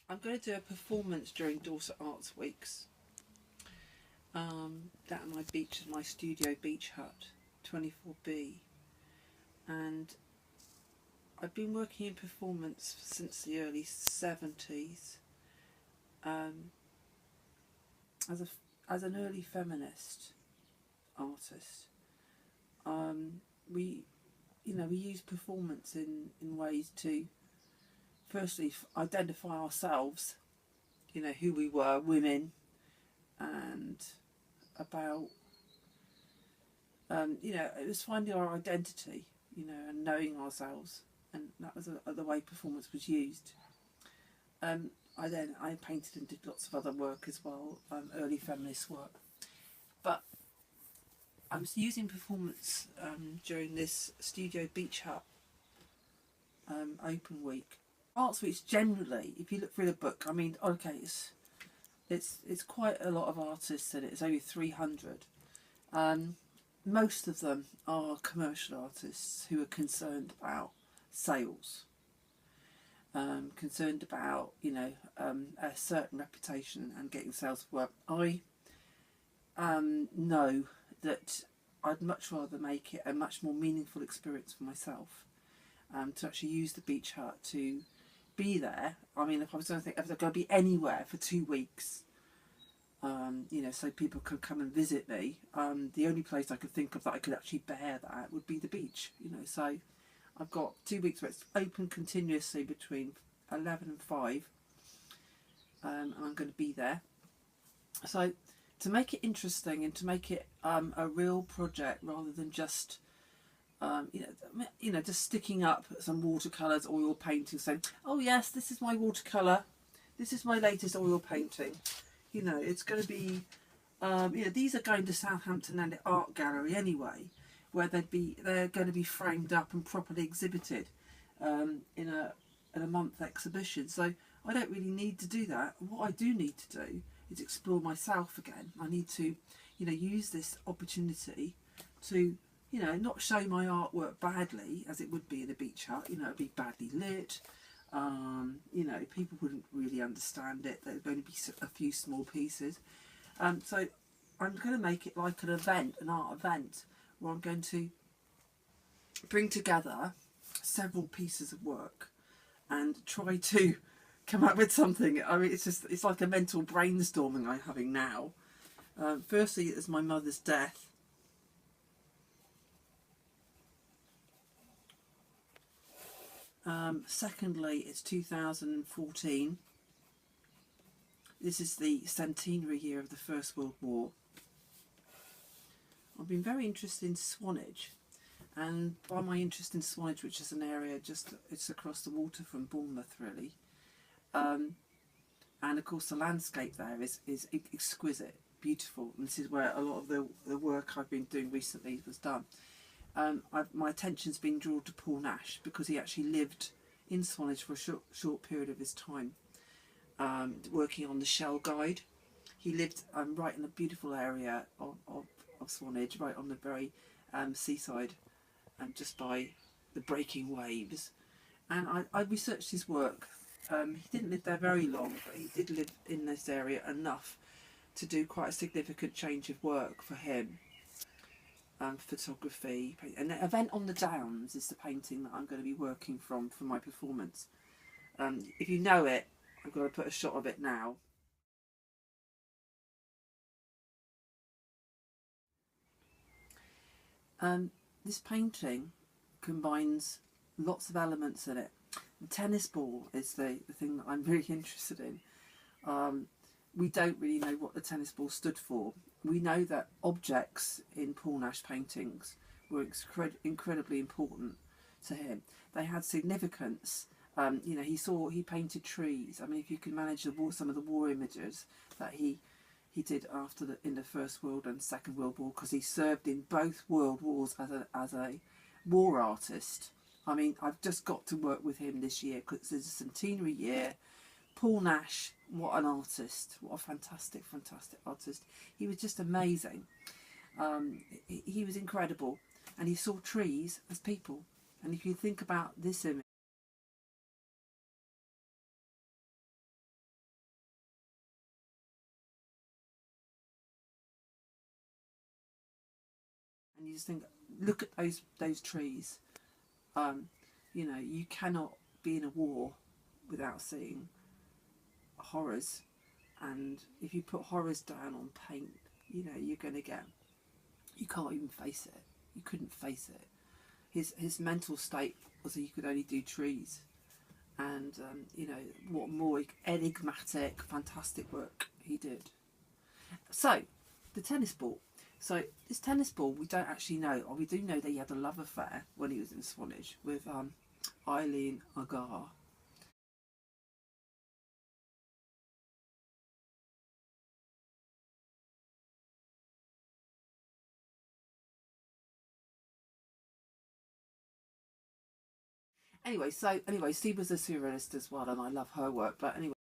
I'm going to do a performance during Dorset Art Weeks. That at my beach, my studio beach hut, 24B, and I've been working in performance since the early 70s. As an early feminist artist, we we use performance in ways to firstly identify ourselves, who we were, women, and about it was finding our identity, and knowing ourselves, and that was the way performance was used. I painted and did lots of other work as well, early feminist work, but I was using performance during this studio beach hut open week. Arts Weeks generally, if you look through the book, I mean, okay, it's quite a lot of artists in it. It's only 300. Most of them are commercial artists who are concerned about sales, concerned about a certain reputation and getting sales work. I know that I'd much rather make it a much more meaningful experience for myself, to actually use the beach hut to be there. I mean, if I was going to be anywhere for 2 weeks, so people could come and visit me, the only place I could think of that I could actually bear that would be the beach. So I've got 2 weeks where it's open continuously between 11 and 5, and I'm going to be there. So to make it interesting and to make it a real project rather than just just sticking up some watercolours, oil painting, saying, oh yes, this is my watercolour, this is my latest oil painting. It's going to be, these are going to Southampton and the Art Gallery anyway, where they're going to be framed up and properly exhibited in a month exhibition. So I don't really need to do that. What I do need to do is explore myself again. I need to, use this opportunity to, not show my artwork badly as it would be in a beach hut. It'd be badly lit. People wouldn't really understand it. There'd only be a few small pieces. So I'm going to make it like an event, an art event, where I'm going to bring together several pieces of work and try to come up with something. I mean, it's like a mental brainstorming I'm having now. Firstly, it's my mother's death. Secondly, it's 2014. This is the centenary year of the First World War. I've been very interested in Swanage, and by my interest in Swanage, which is an area it's across the water from Bournemouth really, and of course the landscape there is exquisite, beautiful, and this is where a lot of the work I've been doing recently was done. My attention's been drawn to Paul Nash because he actually lived in Swanage for a short period of his time, working on the Shell Guide. He lived right in a beautiful area of Swanage, right on the very seaside, just by the breaking waves. And I researched his work. He didn't live there very long, but he did live in this area enough to do quite a significant change of work for him. Photography, and the Event on the Downs is the painting that I'm going to be working from for my performance. If you know it, I'm going to put a shot of it now. This painting combines lots of elements in it. The tennis ball is the thing that I'm really interested in. We don't really know what the tennis ball stood for. We know that objects in Paul Nash paintings were incredibly important to him. They had significance. He painted trees. I mean, if you can manage some of the war images that he did in the First World and Second World War, because he served in both World Wars as a war artist. I mean, I've just got to work with him this year because it's a centenary year. Paul Nash, what an artist, what a fantastic artist. He was just amazing. He was incredible, and he saw trees as people. And if you think about this image, and you just think, look at those trees. You know, you cannot be in a war without seeing horrors, and if you put horrors down on paint, you know, you can't even face it. You couldn't face it. His mental state was that he could only do trees, and you know, what more enigmatic, fantastic work he did. So, the tennis ball. So this tennis ball, we don't actually know, or we do know that he had a love affair when he was in Swanage with Eileen Agar. Anyway, Steve was a surrealist as well, and I love her work. But anyway.